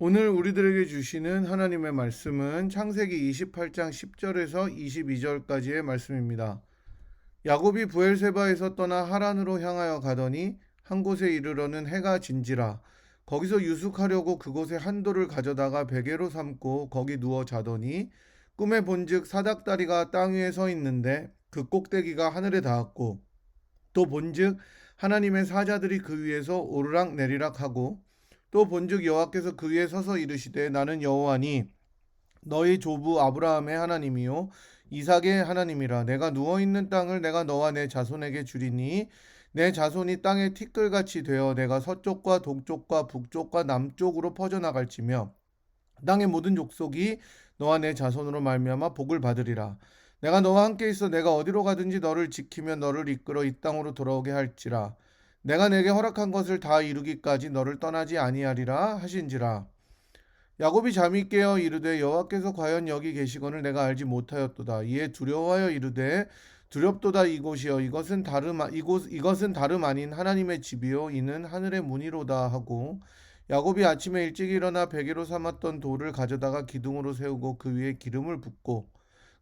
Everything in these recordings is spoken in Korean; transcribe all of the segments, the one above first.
오늘 우리들에게 주시는 하나님의 말씀은 창세기 28장 10절에서 22절까지의 말씀입니다. 야곱이 브엘세바에서 떠나 하란으로 향하여 가더니 한 곳에 이르러는 해가 진지라. 거기서 유숙하려고 그곳에 한 돌을 가져다가 베개로 삼고 거기 누워 자더니 꿈에 본즉 사닥다리가 땅 위에 서 있는데 그 꼭대기가 하늘에 닿았고 또 본즉 하나님의 사자들이 그 위에서 오르락 내리락 하고 또 본즉 여호와께서 그 위에 서서 이르시되 나는 여호와니 너희 조부 아브라함의 하나님이요 이삭의 하나님이라. 내가 누워 있는 땅을 내가 너와 내 자손에게 주리니 내 자손이 땅의 티끌같이 되어 내가 서쪽과 동쪽과 북쪽과 남쪽으로 퍼져나갈지며 땅의 모든 족속이 너와 내 자손으로 말미암아 복을 받으리라. 내가 너와 함께 있어 내가 어디로 가든지 너를 지키며 너를 이끌어 이 땅으로 돌아오게 할지라. 내가 내게 허락한 것을 다 이루기까지 너를 떠나지 아니하리라 하신지라. 야곱이 잠이 깨어 이르되 여호와께서 과연 여기 계시거늘 내가 알지 못하였도다. 이에 두려워하여 이르되 두렵도다. 이것은 다름 아닌 하나님의 집이요 이는 하늘의 문이로다 하고 야곱이 아침에 일찍 일어나 베개로 삼았던 돌을 가져다가 기둥으로 세우고 그 위에 기름을 붓고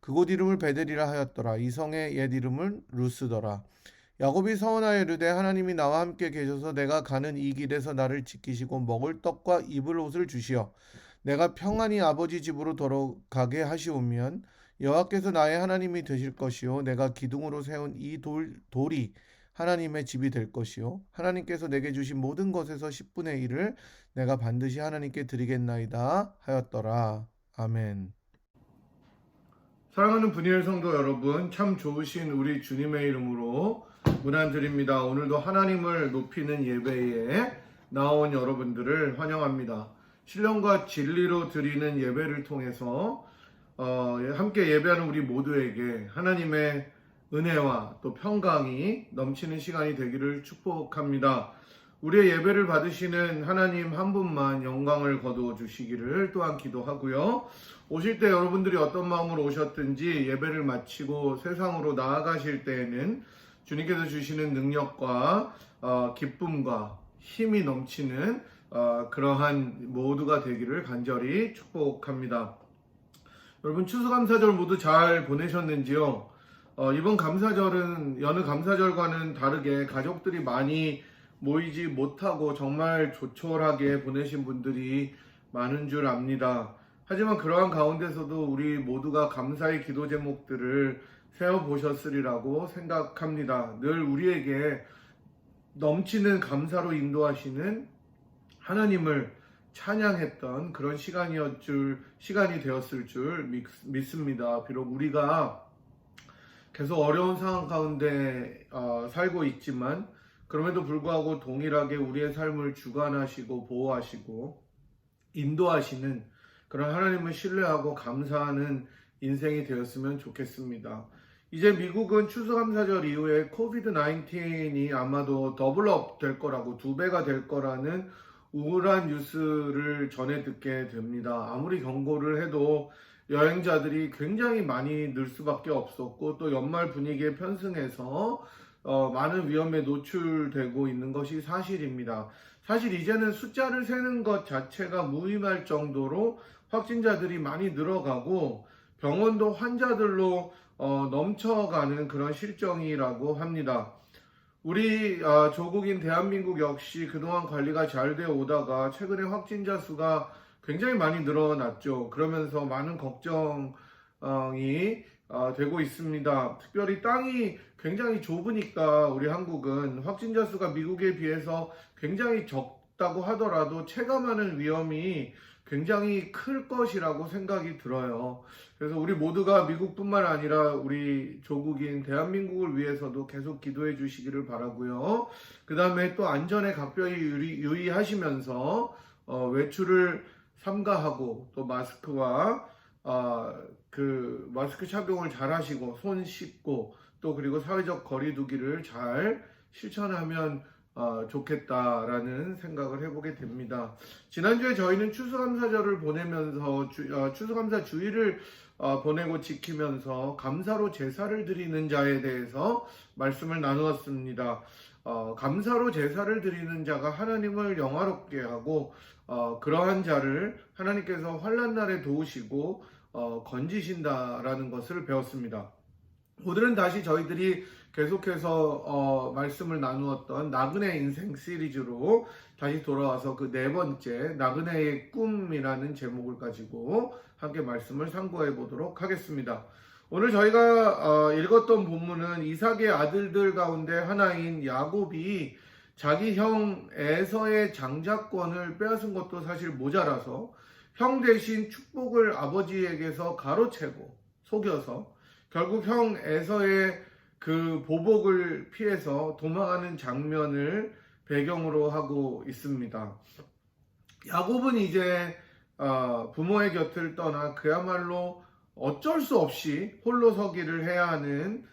그곳 이름을 베델이라 하였더라. 이 성의 옛 이름은 루스더라. 야곱이 서원하여 이르되 하나님이 나와 함께 계셔서 내가 가는 이 길에서 나를 지키시고 먹을 떡과 입을 옷을 주시어 내가 평안히 아버지 집으로 돌아가게 하시오면 여호와께서 나의 하나님이 되실 것이요 내가 기둥으로 세운 이 돌이 하나님의 집이 될 것이요 하나님께서 내게 주신 모든 것에서 10분의 1을 내가 반드시 하나님께 드리겠나이다 하였더라. 아멘. 사랑하는 분이엘 성도 여러분, 참 좋으신 우리 주님의 이름으로 문안드립니다. 오늘도 하나님을 높이는 예배에 나온 여러분들을 환영합니다. 신령과 진리로 드리는 예배를 통해서 함께 예배하는 우리 모두에게 하나님의 은혜와 또 평강이 넘치는 시간이 되기를 축복합니다. 우리의 예배를 받으시는 하나님 한 분만 영광을 거두어 주시기를 또한 기도하고요. 오실 때 여러분들이 어떤 마음으로 오셨든지 예배를 마치고 세상으로 나아가실 때에는 주님께서 주시는 능력과 기쁨과 힘이 넘치는 그러한 모두가 되기를 간절히 축복합니다. 여러분 추수감사절 모두 잘 보내셨는지요? 이번 감사절은 여느 감사절과는 다르게 가족들이 많이 모이지 못하고 정말 조촐하게 보내신 분들이 많은 줄 압니다. 하지만 그러한 가운데서도 우리 모두가 감사의 기도 제목들을 세워보셨으리라고 생각합니다. 늘 우리에게 넘치는 감사로 인도하시는 하나님을 찬양했던 그런 시간이 되었을 줄 믿습니다. 비록 우리가 계속 어려운 상황 가운데 살고 있지만 그럼에도 불구하고 동일하게 우리의 삶을 주관하시고 보호하시고 인도하시는 그런 하나님을 신뢰하고 감사하는 인생이 되었으면 좋겠습니다. 이제 미국은 추수감사절 이후에 코비드-19이 아마도 더블업 될 거라고 2배가 될 거라는 우울한 뉴스를 전해 듣게 됩니다. 아무리 경고를 해도 여행자들이 굉장히 많이 늘 수밖에 없었고 또 연말 분위기에 편승해서 많은 위험에 노출되고 있는 것이 사실입니다. 사실 이제는 숫자를 세는 것 자체가 무의미할 정도로 확진자들이 많이 늘어가고 병원도 환자들로 넘쳐가는 그런 실정이라고 합니다. 우리 조국인 대한민국 역시 그동안 관리가 잘 되어 오다가 최근에 확진자 수가 굉장히 많이 늘어났죠. 그러면서 많은 걱정이 되고 있습니다. 특별히 땅이 굉장히 좁으니까 우리 한국은 확진자 수가 미국에 비해서 굉장히 적다고 하더라도 체감하는 위험이 굉장히 클 것이라고 생각이 들어요. 그래서 우리 모두가 미국뿐만 아니라 우리 조국인 대한민국을 위해서도 계속 기도해 주시기를 바라고요. 그 다음에 또 안전에 각별히 유의하시면서 외출을 삼가하고 또 마스크와 마스크 착용을 잘 하시고 손 씻고 또 그리고 사회적 거리 두기를 잘 실천하면 좋겠다라는 생각을 해보게 됩니다. 지난주에 저희는 추수감사절을 보내면서 추수감사 주일을 보내고 지키면서 감사로 제사를 드리는 자에 대해서 말씀을 나누었습니다. 감사로 제사를 드리는 자가 하나님을 영화롭게 하고 그러한 자를 하나님께서 환난 날에 도우시고 건지신다라는 것을 배웠습니다. 오늘은 다시 저희들이 계속해서 말씀을 나누었던 나그네 인생 시리즈로 다시 돌아와서 그 네 번째 나그네의 꿈이라는 제목을 가지고 함께 말씀을 상고해 보도록 하겠습니다. 오늘 저희가 읽었던 본문은 이삭의 아들들 가운데 하나인 야곱이 자기 형 에서의 장자권을 빼앗은 것도 사실 모자라서 형 대신 축복을 아버지에게서 가로채고 속여서 결국 형 에서의 그 보복을 피해서 도망하는 장면을 배경으로 하고 있습니다. 야곱은 이제 부모의 곁을 떠나 그야말로 어쩔 수 없이 홀로 서기를 해야 하는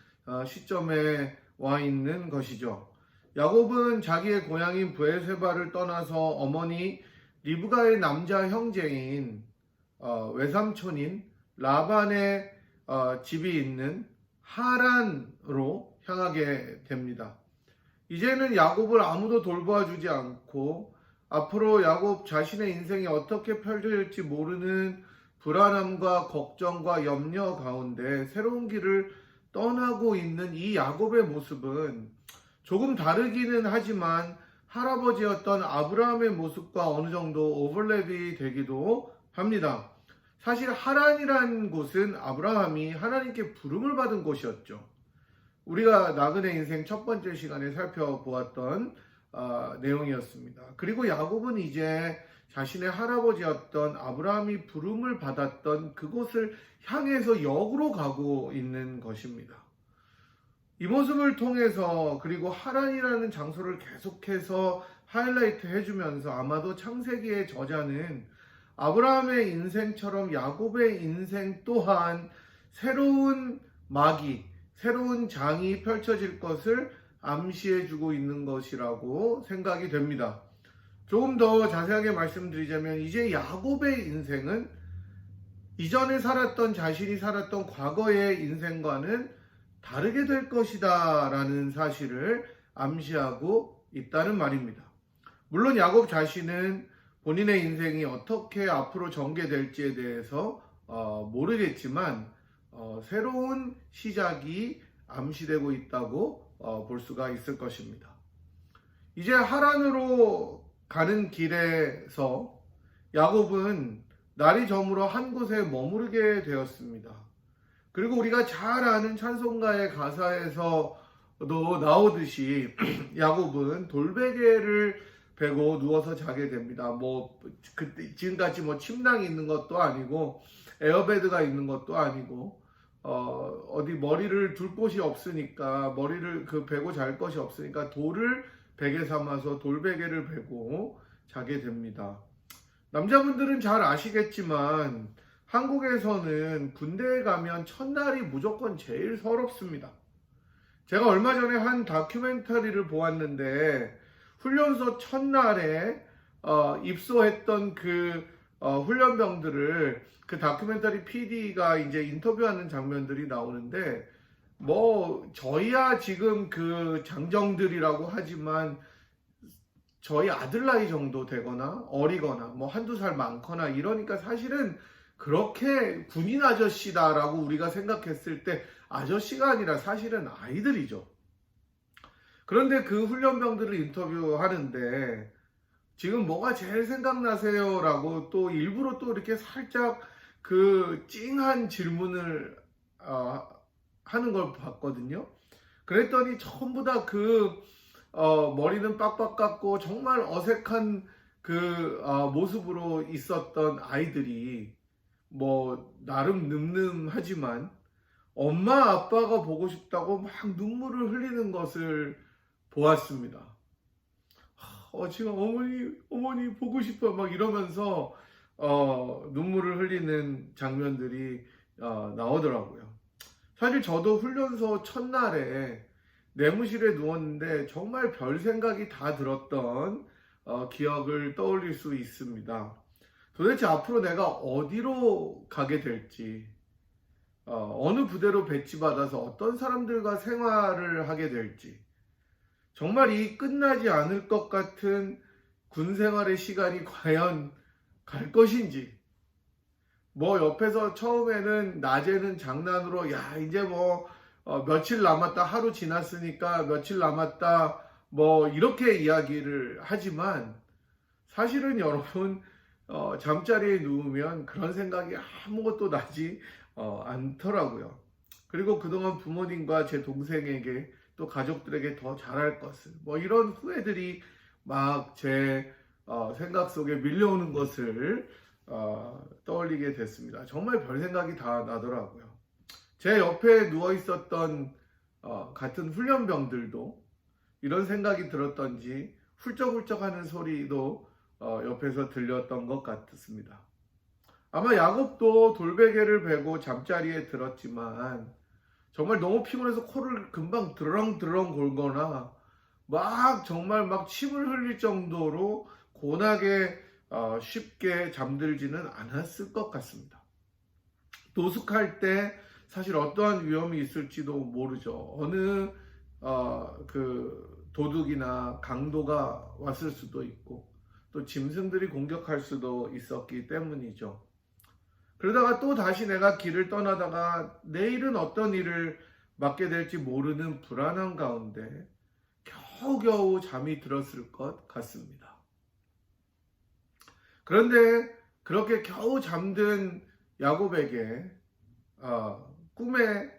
시점에 와 있는 것이죠. 야곱은 자기의 고향인 브엘세바를 떠나서 어머니 리브가의 남자 형제인 외삼촌인 라반의 집이 있는 하란으로 향하게 됩니다. 이제는 야곱을 아무도 돌봐주지 않고 앞으로 야곱 자신의 인생이 어떻게 펼쳐질지 모르는 불안함과 걱정과 염려 가운데 새로운 길을 떠나고 있는 이 야곱의 모습은 조금 다르기는 하지만 할아버지였던 아브라함의 모습과 어느 정도 오버랩이 되기도 합니다. 사실 하란이라는 곳은 아브라함이 하나님께 부름을 받은 곳이었죠. 우리가 나그네 인생 첫 번째 시간에 살펴보았던 내용이었습니다. 그리고 야곱은 이제 자신의 할아버지였던 아브라함이 부름을 받았던 그곳을 향해서 역으로 가고 있는 것입니다. 이 모습을 통해서 그리고 하란이라는 장소를 계속해서 하이라이트 해주면서 아마도 창세기의 저자는 아브라함의 인생처럼 야곱의 인생 또한 새로운 막이, 새로운 장이 펼쳐질 것을 암시해주고 있는 것이라고 생각이 됩니다. 조금 더 자세하게 말씀드리자면 이제 야곱의 인생은 이전에 살았던 자신이 살았던 과거의 인생과는 다르게 될 것이다 라는 사실을 암시하고 있다는 말입니다. 물론 야곱 자신은 본인의 인생이 어떻게 앞으로 전개될지에 대해서 모르겠지만 새로운 시작이 암시되고 있다고 볼 수가 있을 것입니다. 이제 하란으로 가는 길에서 야곱은 날이 저물어 한 곳에 머무르게 되었습니다. 그리고 우리가 잘 아는 찬송가의 가사에서도 나오듯이 야곱은 돌베개를 베고 누워서 자게 됩니다. 그때 지금같이 침낭이 있는 것도 아니고 에어베드가 있는 것도 아니고 어디 머리를 둘 곳이 없으니까 머리를 베고 잘 것이 없으니까 돌을 베개 삼아서 돌베개를 베고 자게 됩니다. 남자분들은 잘 아시겠지만 한국에서는 군대에 가면 첫날이 무조건 제일 서럽습니다. 제가 얼마 전에 한 다큐멘터리를 보았는데 훈련소 첫날에 입소했던 그 훈련병들을 그 다큐멘터리 PD가 이제 인터뷰하는 장면들이 나오는데 저희야 지금 그 장정들이라고 하지만 저희 아들 나이 정도 되거나 어리거나 한두 살 많거나 이러니까 사실은 그렇게 군인 아저씨다라고 우리가 생각했을 때 아저씨가 아니라 사실은 아이들이죠. 그런데 그 훈련병들을 인터뷰하는데 지금 뭐가 제일 생각나세요? 라고 또 일부러 또 이렇게 살짝 그 찡한 질문을 하는 걸 봤거든요. 그랬더니 전부 다 머리는 빡빡 깎고 정말 어색한 모습으로 있었던 아이들이 나름 늠름하지만 엄마 아빠가 보고 싶다고 막 눈물을 흘리는 것을 보았습니다. 지금 어머니 보고 싶어 막 이러면서 눈물을 흘리는 장면들이 나오더라고요. 사실 저도 훈련소 첫날에 내무실에 누웠는데 정말 별 생각이 다 들었던 기억을 떠올릴 수 있습니다. 도대체 앞으로 내가 어디로 가게 될지, 어느 부대로 배치받아서 어떤 사람들과 생활을 하게 될지, 정말 이 끝나지 않을 것 같은 군 생활의 시간이 과연 갈 것인지, 뭐 옆에서 처음에는 낮에는 장난으로 야 이제 뭐 며칠 남았다, 하루 지났으니까 며칠 남았다, 뭐 이렇게 이야기를 하지만 사실은 여러분 잠자리에 누우면 그런 생각이 아무것도 나지 않더라고요. 그리고 그동안 부모님과 제 동생에게 또 가족들에게 더 잘할 것을, 뭐 이런 후회들이 막 제 생각 속에 밀려오는 것을 떠올리게 됐습니다. 정말 별 생각이 다 나더라고요. 제 옆에 누워 있었던 같은 훈련병들도 이런 생각이 들었던지 훌쩍훌쩍 하는 소리도 옆에서 들렸던 것 같습니다. 아마 야곱도 돌베개를 베고 잠자리에 들었지만 정말 너무 피곤해서 코를 금방 드렁드렁 골거나 막 정말 막 침을 흘릴 정도로 고나게 쉽게 잠들지는 않았을 것 같습니다. 노숙할 때 사실 어떠한 위험이 있을지도 모르죠. 어느 그 도둑이나 강도가 왔을 수도 있고 또 짐승들이 공격할 수도 있었기 때문이죠. 그러다가 또 다시 내가 길을 떠나다가 내일은 어떤 일을 맡게 될지 모르는 불안한 가운데 겨우겨우 잠이 들었을 것 같습니다. 그런데 그렇게 겨우 잠든 야곱에게 꿈에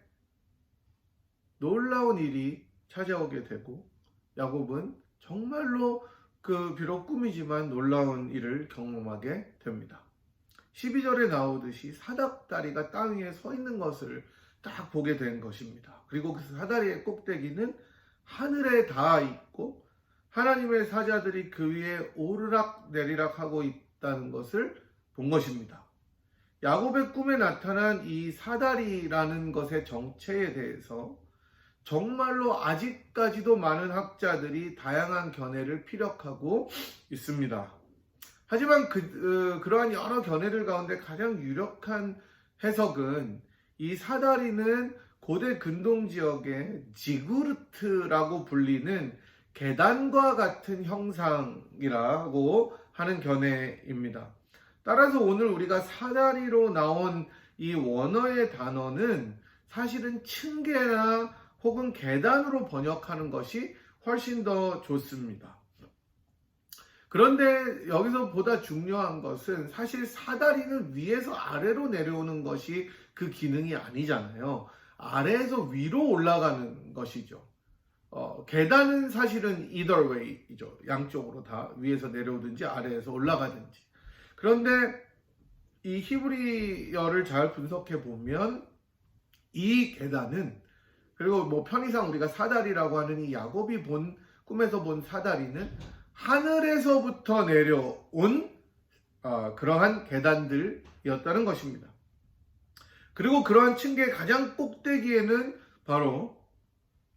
놀라운 일이 찾아오게 되고 야곱은 정말로 그 비록 꿈이지만 놀라운 일을 경험하게 됩니다. 12절에 나오듯이 사닥다리가 땅 위에 서 있는 것을 딱 보게 된 것입니다. 그리고 그 사다리의 꼭대기는 하늘에 닿아 있고 하나님의 사자들이 그 위에 오르락 내리락 하고 있다는 것을 본 것입니다. 야곱의 꿈에 나타난 이 사다리라는 것의 정체에 대해서 정말로 아직까지도 많은 학자들이 다양한 견해를 피력하고 있습니다. 하지만 그러한 여러 견해들 가운데 가장 유력한 해석은 이 사다리는 고대 근동 지역의 지구르트라고 불리는 계단과 같은 형상이라고 하는 견해입니다. 따라서 오늘 우리가 사다리로 나온 이 원어의 단어는 사실은 층계나 혹은 계단으로 번역하는 것이 훨씬 더 좋습니다. 그런데 여기서 보다 중요한 것은 사실 사다리는 위에서 아래로 내려오는 것이 그 기능이 아니잖아요. 아래에서 위로 올라가는 것이죠. 계단은 사실은 either way이죠. 양쪽으로 다 위에서 내려오든지 아래에서 올라가든지. 그런데 이 히브리어를 잘 분석해 보면 이 계단은, 그리고 뭐 편의상 우리가 사다리라고 하는 이 야곱이 꿈에서 본 사다리는 하늘에서부터 내려온 그러한 계단들이었다는 것입니다. 그리고 그러한 층계의 가장 꼭대기에는 바로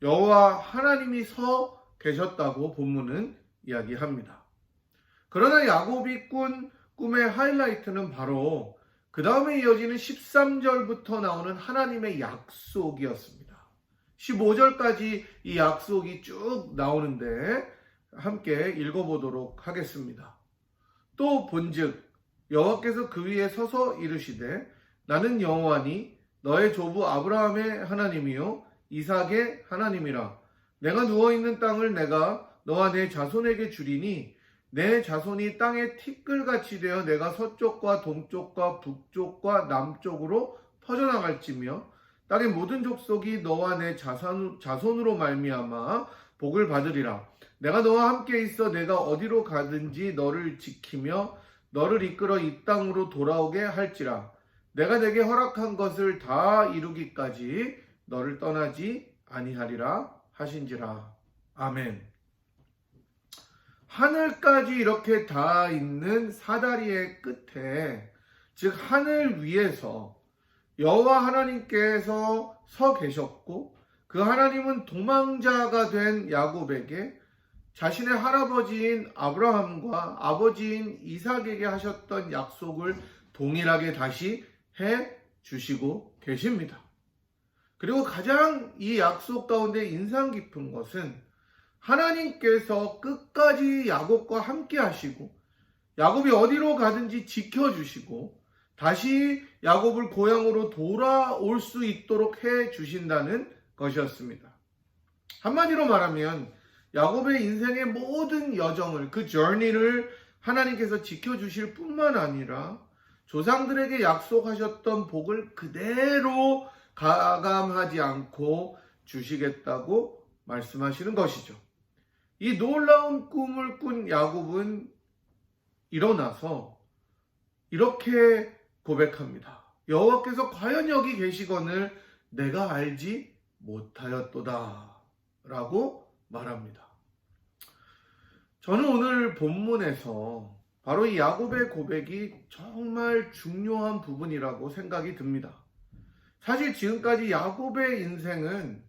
여호와 하나님이 서 계셨다고 본문은 이야기합니다. 그러나 야곱이 꾼 꿈의 하이라이트는 바로 그 다음에 이어지는 13절부터 나오는 하나님의 약속이었습니다. 15절까지 이 약속이 쭉 나오는데 함께 읽어보도록 하겠습니다. 또 본즉 여호와께서 그 위에 서서 이르시되 나는 여호와니 너의 조부 아브라함의 하나님이요 이삭의 하나님이라. 내가 누워있는 땅을 내가 너와 내 자손에게 주리니 내 자손이 땅의 티끌같이 되어 내가 서쪽과 동쪽과 북쪽과 남쪽으로 퍼져나갈지며 땅의 모든 족속이 너와 내 자손으로 말미암아 복을 받으리라. 내가 너와 함께 있어 내가 어디로 가든지 너를 지키며 너를 이끌어 이 땅으로 돌아오게 할지라. 내가 내게 허락한 것을 다 이루기까지 너를 떠나지 아니하리라 하신지라. 아멘. 하늘까지 이렇게 닿아 있는 사다리의 끝에, 즉 하늘 위에서 여호와 하나님께서 서 계셨고 그 하나님은 도망자가 된 야곱에게 자신의 할아버지인 아브라함과 아버지인 이삭에게 하셨던 약속을 동일하게 다시 해 주시고 계십니다. 그리고 가장 이 약속 가운데 인상 깊은 것은 하나님께서 끝까지 야곱과 함께 하시고 야곱이 어디로 가든지 지켜주시고 다시 야곱을 고향으로 돌아올 수 있도록 해 주신다는 것이었습니다. 한마디로 말하면 야곱의 인생의 모든 여정을, 그 journey를 하나님께서 지켜주실 뿐만 아니라 조상들에게 약속하셨던 복을 그대로 가감하지 않고 주시겠다고 말씀하시는 것이죠. 이 놀라운 꿈을 꾼 야곱은 일어나서 이렇게 고백합니다. 여호와께서 과연 여기 계시거늘 내가 알지 못하였도다 라고 말합니다. 저는 오늘 본문에서 바로 이 야곱의 고백이 정말 중요한 부분이라고 생각이 듭니다. 사실 지금까지 야곱의 인생은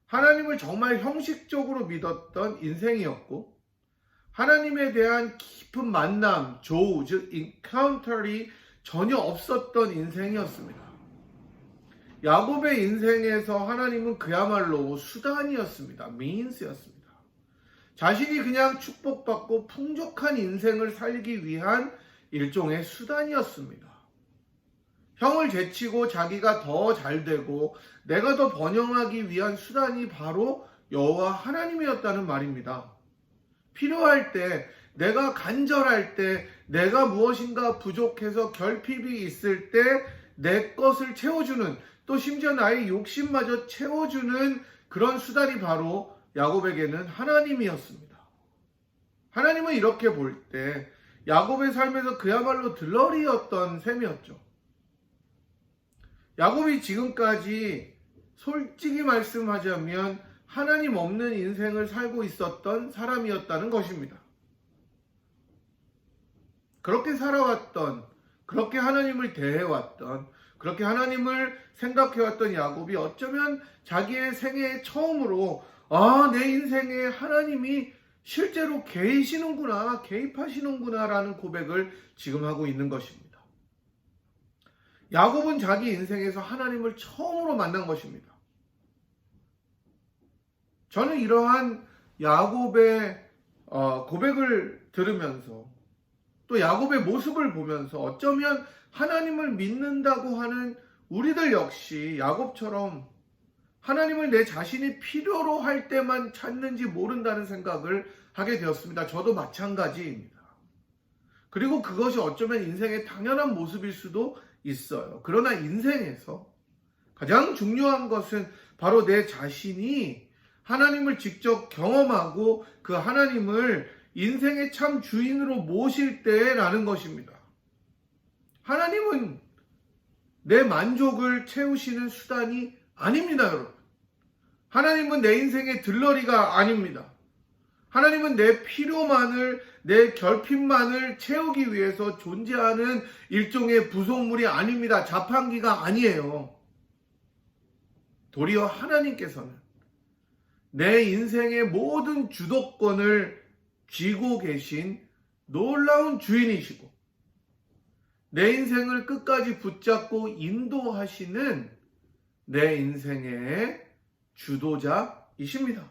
하나님을 정말 형식적으로 믿었던 인생이었고 하나님에 대한 깊은 만남, 조우, 즉 인카운터리 전혀 없었던 인생이었습니다. 야곱의 인생에서 하나님은 그야말로 수단이었습니다. means였습니다. 자신이 그냥 축복받고 풍족한 인생을 살기 위한 일종의 수단이었습니다. 형을 제치고 자기가 더 잘되고 내가 더 번영하기 위한 수단이 바로 여호와 하나님이었다는 말입니다. 필요할 때, 내가 간절할 때, 내가 무엇인가 부족해서 결핍이 있을 때 내 것을 채워주는, 또 심지어 나의 욕심마저 채워주는 그런 수단이 바로 야곱에게는 하나님이었습니다. 하나님은 이렇게 볼 때 야곱의 삶에서 그야말로 들러리였던 셈이었죠. 야곱이 지금까지 솔직히 말씀하자면 하나님 없는 인생을 살고 있었던 사람이었다는 것입니다. 그렇게 살아왔던, 그렇게 하나님을 대해왔던, 그렇게 하나님을 생각해왔던 야곱이 어쩌면 자기의 생애의 처음으로 내 인생에 하나님이 실제로 계시는구나, 개입하시는구나 라는 고백을 지금 하고 있는 것입니다. 야곱은 자기 인생에서 하나님을 처음으로 만난 것입니다. 저는 이러한 야곱의 고백을 들으면서 또 야곱의 모습을 보면서 어쩌면 하나님을 믿는다고 하는 우리들 역시 야곱처럼 하나님을 내 자신이 필요로 할 때만 찾는지 모른다는 생각을 하게 되었습니다. 저도 마찬가지입니다. 그리고 그것이 어쩌면 인생의 당연한 모습일 수도 있어요. 그러나 인생에서 가장 중요한 것은 바로 내 자신이 하나님을 직접 경험하고 그 하나님을 인생의 참 주인으로 모실 때라는 것입니다. 하나님은 내 만족을 채우시는 수단이 아닙니다, 여러분. 하나님은 내 인생의 들러리가 아닙니다. 하나님은 내 필요만을, 내 결핍만을 채우기 위해서 존재하는 일종의 부속물이 아닙니다. 자판기가 아니에요. 도리어 하나님께서는 내 인생의 모든 주도권을 쥐고 계신 놀라운 주인이시고 내 인생을 끝까지 붙잡고 인도하시는 내 인생의 주도자이십니다.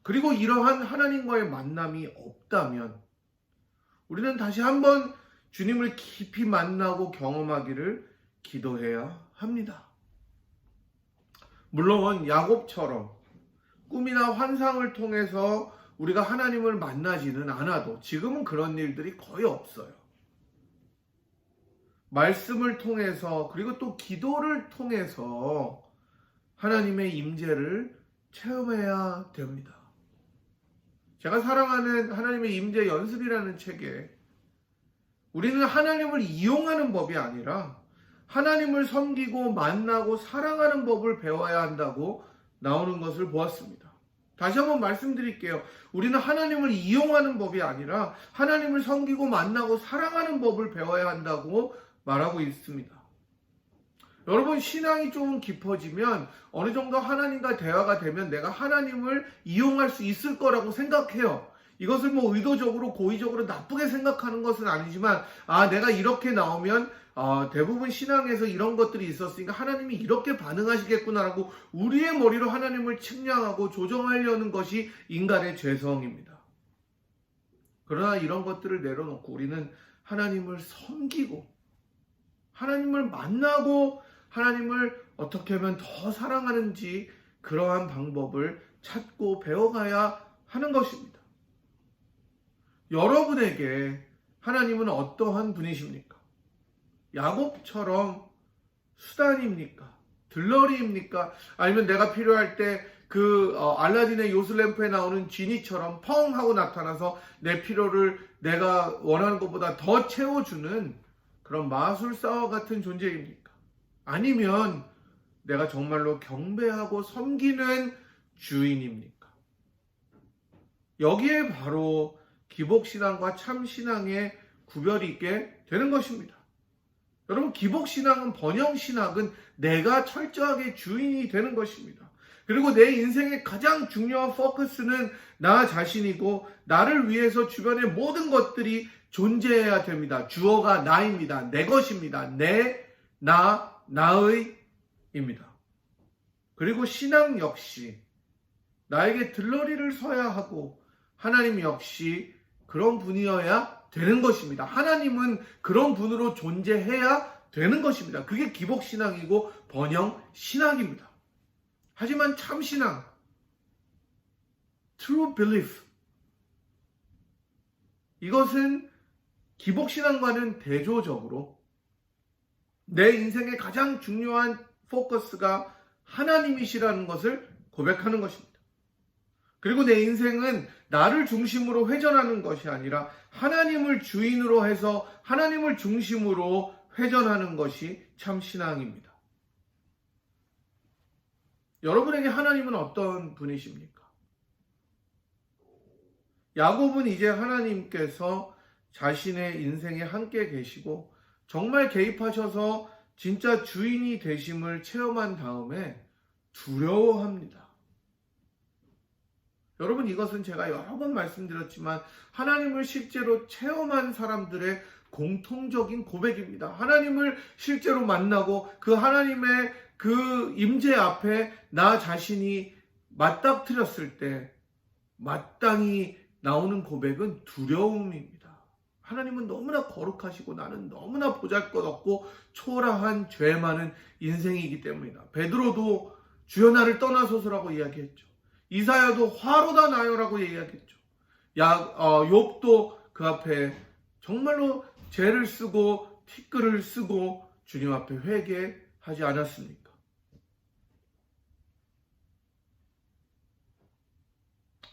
그리고 이러한 하나님과의 만남이 없다면 우리는 다시 한번 주님을 깊이 만나고 경험하기를 기도해야 합니다. 물론 야곱처럼 꿈이나 환상을 통해서 우리가 하나님을 만나지는 않아도 지금은 그런 일들이 거의 없어요. 말씀을 통해서 그리고 또 기도를 통해서 하나님의 임재를 체험해야 됩니다. 제가 사랑하는 하나님의 임재 연습이라는 책에 우리는 하나님을 이용하는 법이 아니라 하나님을 섬기고 만나고 사랑하는 법을 배워야 한다고 나오는 것을 보았습니다. 다시 한번 말씀드릴게요. 우리는 하나님을 이용하는 법이 아니라 하나님을 섬기고 만나고 사랑하는 법을 배워야 한다고 말하고 있습니다. 여러분, 신앙이 좀 깊어지면 어느 정도 하나님과 대화가 되면 내가 하나님을 이용할 수 있을 거라고 생각해요. 이것을 뭐 의도적으로 고의적으로 나쁘게 생각하는 것은 아니지만 내가 이렇게 나오면 대부분 신앙에서 이런 것들이 있었으니까 하나님이 이렇게 반응하시겠구나라고 우리의 머리로 하나님을 측량하고 조정하려는 것이 인간의 죄성입니다. 그러나 이런 것들을 내려놓고 우리는 하나님을 섬기고 하나님을 만나고 하나님을 어떻게 하면 더 사랑하는지 그러한 방법을 찾고 배워가야 하는 것입니다. 여러분에게 하나님은 어떠한 분이십니까? 야곱처럼 수단입니까? 들러리입니까? 아니면 내가 필요할 때 알라딘의 요술램프에 나오는 지니처럼 펑 하고 나타나서 내 필요를 내가 원하는 것보다 더 채워주는 그런 마술사와 같은 존재입니까? 아니면 내가 정말로 경배하고 섬기는 주인입니까? 여기에 바로 기복신앙과 참신앙의 구별이 있게 되는 것입니다. 여러분, 기복신앙은, 번영신앙은 내가 철저하게 주인이 되는 것입니다. 그리고 내 인생의 가장 중요한 포커스는 나 자신이고 나를 위해서 주변의 모든 것들이 존재해야 됩니다. 주어가 나입니다. 내 것입니다. 나의입니다. 그리고 신앙 역시 나에게 들러리를 서야 하고 하나님 역시 그런 분이어야 되는 것입니다. 하나님은 그런 분으로 존재해야 되는 것입니다. 그게 기복신앙이고 번영신앙입니다. 하지만 참신앙, true belief, 이것은 기복신앙과는 대조적으로 내 인생의 가장 중요한 포커스가 하나님이시라는 것을 고백하는 것입니다. 그리고 내 인생은 나를 중심으로 회전하는 것이 아니라 하나님을 주인으로 해서 하나님을 중심으로 회전하는 것이 참 신앙입니다. 여러분에게 하나님은 어떤 분이십니까? 야곱은 이제 하나님께서 자신의 인생에 함께 계시고 정말 개입하셔서 진짜 주인이 되심을 체험한 다음에 두려워합니다. 여러분, 이것은 제가 여러 번 말씀드렸지만 하나님을 실제로 체험한 사람들의 공통적인 고백입니다. 하나님을 실제로 만나고 그 하나님의 그 임재 앞에 나 자신이 맞닥뜨렸을 때 마땅히 나오는 고백은 두려움입니다. 하나님은 너무나 거룩하시고 나는 너무나 보잘것없고 초라한 죄 많은 인생이기 때문이다. 베드로도 주여 나를 떠나소서라고 이야기했죠. 이사야도 화로다 나요라고 얘기하겠죠. 욥도 그 앞에 정말로 죄를 쓰고 티끌을 쓰고 주님 앞에 회개하지 않았습니까?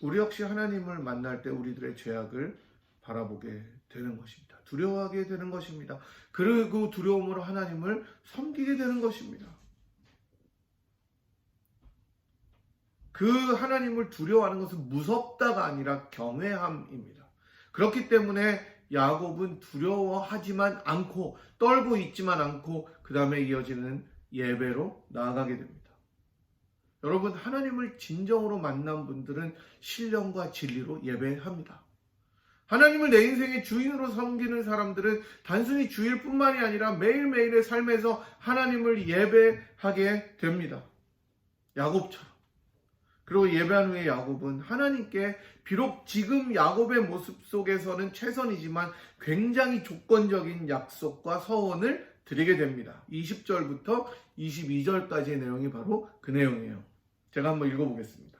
우리 역시 하나님을 만날 때 우리들의 죄악을 바라보게 되는 것입니다. 두려워하게 되는 것입니다. 그리고 두려움으로 하나님을 섬기게 되는 것입니다. 그 하나님을 두려워하는 것은 무섭다가 아니라 경외함입니다. 그렇기 때문에 야곱은 두려워하지만 않고 떨고 있지만 않고 그 다음에 이어지는 예배로 나아가게 됩니다. 여러분, 하나님을 진정으로 만난 분들은 신령과 진리로 예배합니다. 하나님을 내 인생의 주인으로 섬기는 사람들은 단순히 주일 뿐만이 아니라 매일매일의 삶에서 하나님을 예배하게 됩니다. 야곱처럼. 그리고 예배한 후에 야곱은 하나님께 비록 지금 야곱의 모습 속에서는 최선이지만 굉장히 조건적인 약속과 서원을 드리게 됩니다. 20절부터 22절까지의 내용이 바로 그 내용이에요. 제가 한번 읽어보겠습니다.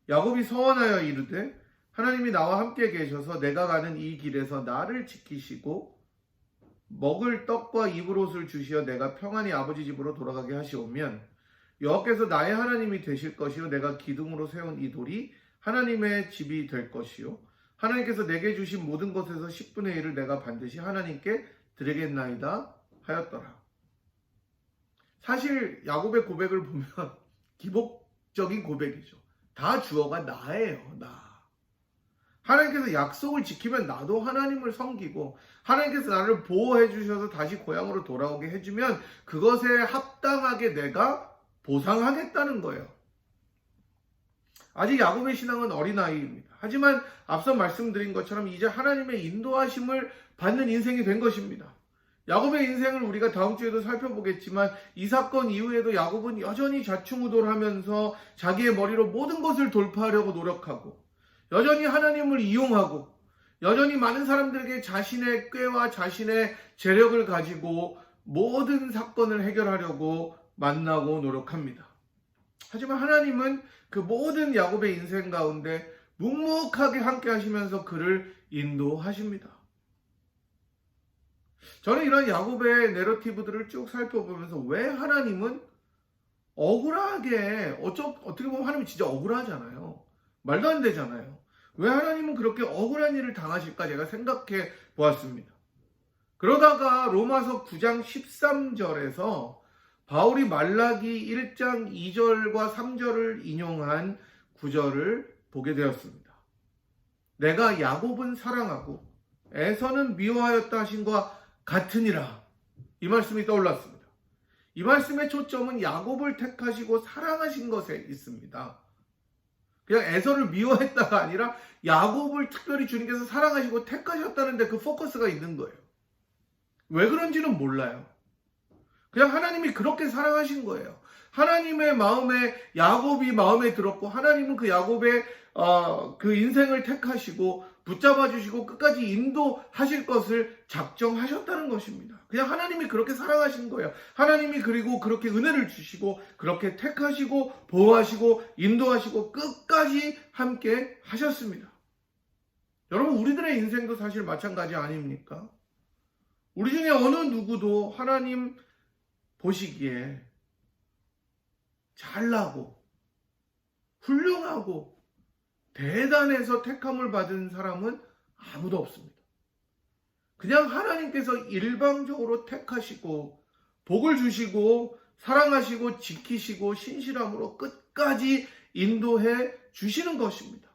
야곱이 서원하여 이르되 하나님이 나와 함께 계셔서 내가 가는 이 길에서 나를 지키시고 먹을 떡과 입을 옷을 주시어 내가 평안히 아버지 집으로 돌아가게 하시오면 여호와께서 나의 하나님이 되실 것이요 내가 기둥으로 세운 이 돌이 하나님의 집이 될 것이요 하나님께서 내게 주신 모든 것에서 10분의 1을 내가 반드시 하나님께 드리겠나이다 하였더라. 사실 야곱의 고백을 보면 기복적인 고백이죠. 다 주어가 나예요. 나. 하나님께서 약속을 지키면 나도 하나님을 섬기고 하나님께서 나를 보호해 주셔서 다시 고향으로 돌아오게 해주면 그것에 합당하게 내가 보상하겠다는 거예요. 아직 야곱의 신앙은 어린아이입니다. 하지만 앞서 말씀드린 것처럼 이제 하나님의 인도하심을 받는 인생이 된 것입니다. 야곱의 인생을 우리가 다음 주에도 살펴보겠지만 이 사건 이후에도 야곱은 여전히 좌충우돌하면서 자기의 머리로 모든 것을 돌파하려고 노력하고 여전히 하나님을 이용하고 여전히 많은 사람들에게 자신의 꾀와 자신의 재력을 가지고 모든 사건을 해결하려고 만나고 노력합니다. 하지만 하나님은 그 모든 야곱의 인생 가운데 묵묵하게 함께 하시면서 그를 인도하십니다. 저는 이런 야곱의 내러티브들을 쭉 살펴보면서 왜 하나님은 억울하게, 어떻게 보면 하나님이 진짜 억울하잖아요. 말도 안 되잖아요. 왜 하나님은 그렇게 억울한 일을 당하실까 제가 생각해 보았습니다. 그러다가 로마서 9장 13절에서 바울이 말라기 1장 2절과 3절을 인용한 구절을 보게 되었습니다. 내가 야곱은 사랑하고 에서는 미워하였다 하신 것과 같으니라. 이 말씀이 떠올랐습니다. 이 말씀의 초점은 야곱을 택하시고 사랑하신 것에 있습니다. 그냥 에서를 미워했다가 아니라 야곱을 특별히 주님께서 사랑하시고 택하셨다는 데 그 포커스가 있는 거예요. 왜 그런지는 몰라요. 그냥 하나님이 그렇게 사랑하신 거예요. 하나님의 마음에 야곱이 마음에 들었고 하나님은 그 야곱의 그 인생을 택하시고 붙잡아 주시고 끝까지 인도하실 것을 작정하셨다는 것입니다. 그냥 하나님이 그렇게 사랑하신 거예요. 하나님이 그리고 그렇게 은혜를 주시고 그렇게 택하시고 보호하시고 인도하시고 끝까지 함께 하셨습니다. 여러분, 우리들의 인생도 사실 마찬가지 아닙니까? 우리 중에 어느 누구도 하나님 보시기에 잘나고 훌륭하고 대단해서 택함을 받은 사람은 아무도 없습니다. 그냥 하나님께서 일방적으로 택하시고 복을 주시고 사랑하시고 지키시고 신실함으로 끝까지 인도해 주시는 것입니다.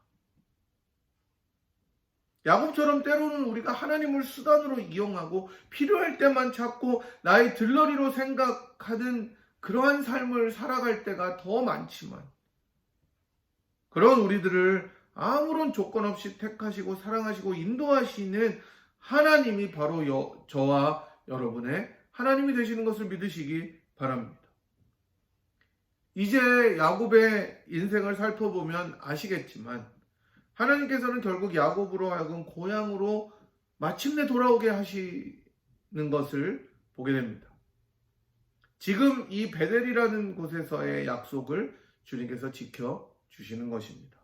야곱처럼 때로는 우리가 하나님을 수단으로 이용하고 필요할 때만 찾고 나의 들러리로 생각하는 그러한 삶을 살아갈 때가 더 많지만 그런 우리들을 아무런 조건 없이 택하시고 사랑하시고 인도하시는 하나님이 바로 저와 여러분의 하나님이 되시는 것을 믿으시기 바랍니다. 이제 야곱의 인생을 살펴보면 아시겠지만 하나님께서는 결국 야곱으로 하여금 고향으로 마침내 돌아오게 하시는 것을 보게 됩니다. 지금 이 베델이라는 곳에서의 약속을 주님께서 지켜주시는 것입니다.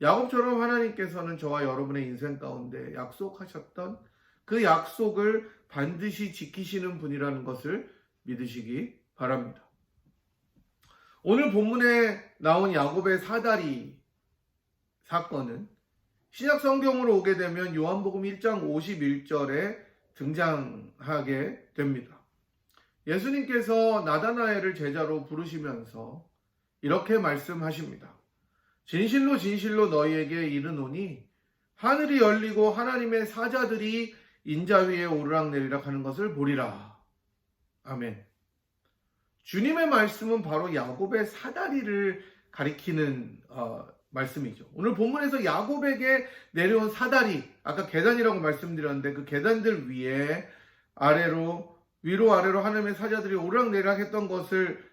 야곱처럼 하나님께서는 저와 여러분의 인생 가운데 약속하셨던 그 약속을 반드시 지키시는 분이라는 것을 믿으시기 바랍니다. 오늘 본문에 나온 야곱의 사다리 사건은 신약 성경으로 오게 되면 요한복음 1장 51절에 등장하게 됩니다. 예수님께서 나다나엘을 제자로 부르시면서 이렇게 말씀하십니다. 진실로 진실로 너희에게 이르노니 하늘이 열리고 하나님의 사자들이 인자 위에 오르락내리락 하는 것을 보리라. 아멘. 주님의 말씀은 바로 야곱의 사다리를 가리키는 말씀이죠. 오늘 본문에서 야곱에게 내려온 사다리, 아까 계단이라고 말씀드렸는데 그 계단들 위에 위로 아래로 하나님의 사자들이 오르락내리락 했던 것을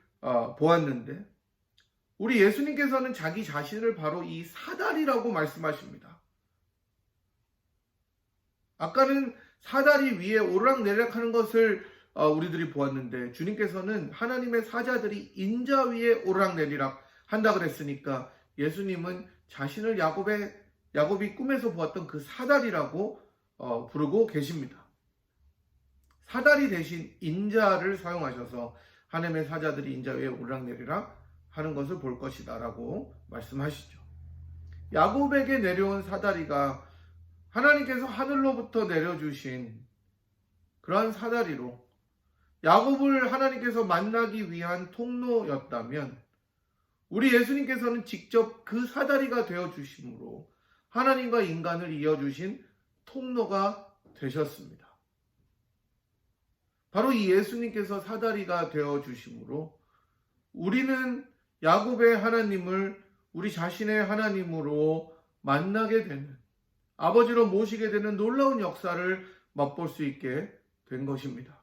보았는데 우리 예수님께서는 자기 자신을 바로 이 사다리라고 말씀하십니다. 아까는 사다리 위에 오르락내리락 하는 것을 우리들이 보았는데 주님께서는 하나님의 사자들이 인자 위에 오르락내리락 한다 그랬으니까 예수님은 자신을 야곱이 꿈에서 보았던 그 사다리라고 부르고 계십니다. 사다리 대신 인자를 사용하셔서 하나님의 사자들이 인자 위에 오르락내리락 하는 것을 볼 것이다 라고 말씀하시죠. 야곱에게 내려온 사다리가 하나님께서 하늘로부터 내려주신 그러한 사다리로 야곱을 하나님께서 만나기 위한 통로였다면 우리 예수님께서는 직접 그 사다리가 되어주심으로 하나님과 인간을 이어주신 통로가 되셨습니다. 바로 이 예수님께서 사다리가 되어주심으로 우리는 야곱의 하나님을 우리 자신의 하나님으로 만나게 되는, 아버지로 모시게 되는 놀라운 역사를 맛볼 수 있게 된 것입니다.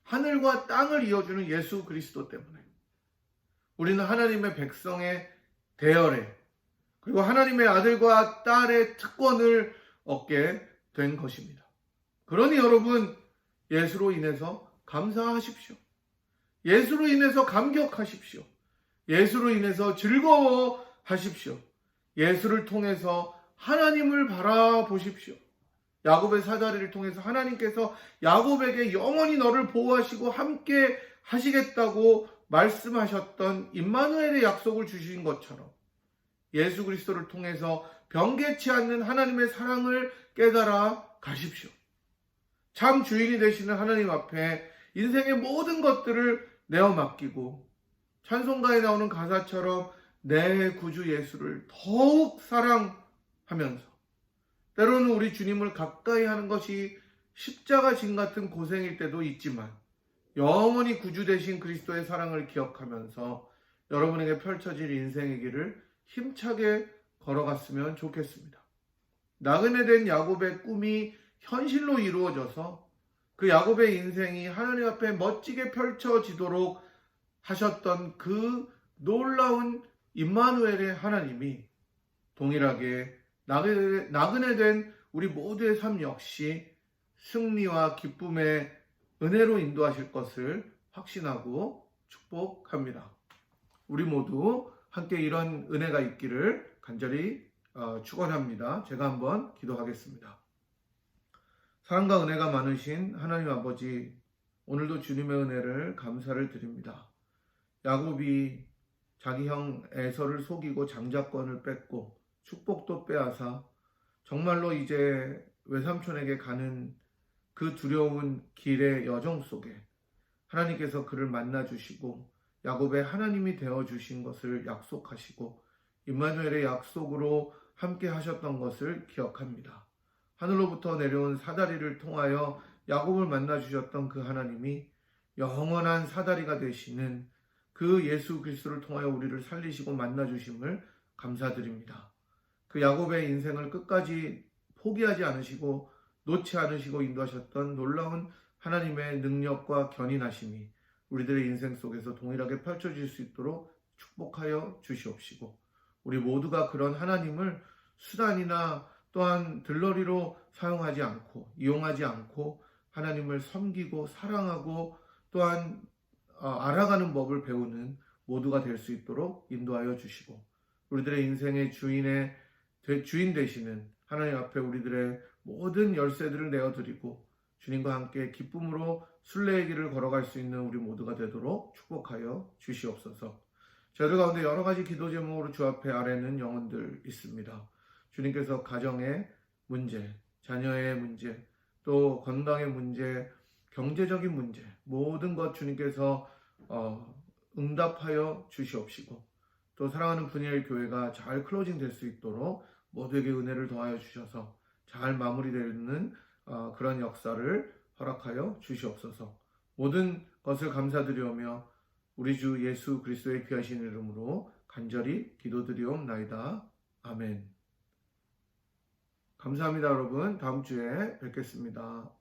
하늘과 땅을 이어주는 예수 그리스도 때문에 우리는 하나님의 백성의 대열에, 그리고 하나님의 아들과 딸의 특권을 얻게 된 것입니다. 그러니 여러분, 예수로 인해서 감사하십시오. 예수로 인해서 감격하십시오. 예수로 인해서 즐거워하십시오. 예수를 통해서 하나님을 바라보십시오. 야곱의 사다리를 통해서 하나님께서 야곱에게 영원히 너를 보호하시고 함께 하시겠다고 말씀하셨던 임마누엘의 약속을 주신 것처럼 예수 그리스도를 통해서 변개치 않는 하나님의 사랑을 깨달아 가십시오. 참 주인이 되시는 하나님 앞에 인생의 모든 것들을 내어 맡기고 찬송가에 나오는 가사처럼 내 구주 예수를 더욱 사랑하면서, 때로는 우리 주님을 가까이 하는 것이 십자가 진 같은 고생일 때도 있지만 영원히 구주 되신 그리스도의 사랑을 기억하면서 여러분에게 펼쳐질 인생의 길을 힘차게 걸어갔으면 좋겠습니다. 나그네 된 야곱의 꿈이 현실로 이루어져서 그 야곱의 인생이 하나님 앞에 멋지게 펼쳐지도록 하셨던 그 놀라운 임마누엘의 하나님이 동일하게 나그네 된 우리 모두의 삶 역시 승리와 기쁨의 은혜로 인도하실 것을 확신하고 축복합니다. 우리 모두 함께 이런 은혜가 있기를 간절히 축원합니다. 제가 한번 기도하겠습니다. 사랑과 은혜가 많으신 하나님 아버지, 오늘도 주님의 은혜를 감사를 드립니다. 야곱이 자기 형 에서를 속이고 장자권을 뺏고 축복도 빼앗아 정말로 이제 외삼촌에게 가는 그 두려운 길의 여정 속에 하나님께서 그를 만나주시고 야곱의 하나님이 되어주신 것을 약속하시고 임마누엘의 약속으로 함께 하셨던 것을 기억합니다. 하늘로부터 내려온 사다리를 통하여 야곱을 만나주셨던 그 하나님이 영원한 사다리가 되시는 그 예수 그리스도를 통하여 우리를 살리시고 만나주심을 감사드립니다. 그 야곱의 인생을 끝까지 포기하지 않으시고 놓지 않으시고 인도하셨던 놀라운 하나님의 능력과 견인하심이 우리들의 인생 속에서 동일하게 펼쳐질 수 있도록 축복하여 주시옵시고, 우리 모두가 그런 하나님을 수단이나 또한 들러리로 사용하지 않고 이용하지 않고 하나님을 섬기고 사랑하고 또한 알아가는 법을 배우는 모두가 될 수 있도록 인도하여 주시고, 우리들의 인생의 주인 되시는 하나님 앞에 우리들의 모든 열쇠들을 내어드리고 주님과 함께 기쁨으로 순례의 길을 걸어갈 수 있는 우리 모두가 되도록 축복하여 주시옵소서. 저희들 가운데 여러 가지 기도 제목으로 주 앞에 아뢰는 영혼들 있습니다. 주님께서 가정의 문제, 자녀의 문제, 또 건강의 문제, 경제적인 문제, 모든 것 주님께서 응답하여 주시옵시고, 또 사랑하는 분야의 교회가 잘 클로징 될 수 있도록 모두에게 은혜를 더하여 주셔서 잘 마무리되는 그런 역사를 허락하여 주시옵소서. 모든 것을 감사드리오며 우리 주 예수 그리스도의 귀하신 이름으로 간절히 기도드리옵나이다. 아멘. 감사합니다, 여러분. 다음 주에 뵙겠습니다.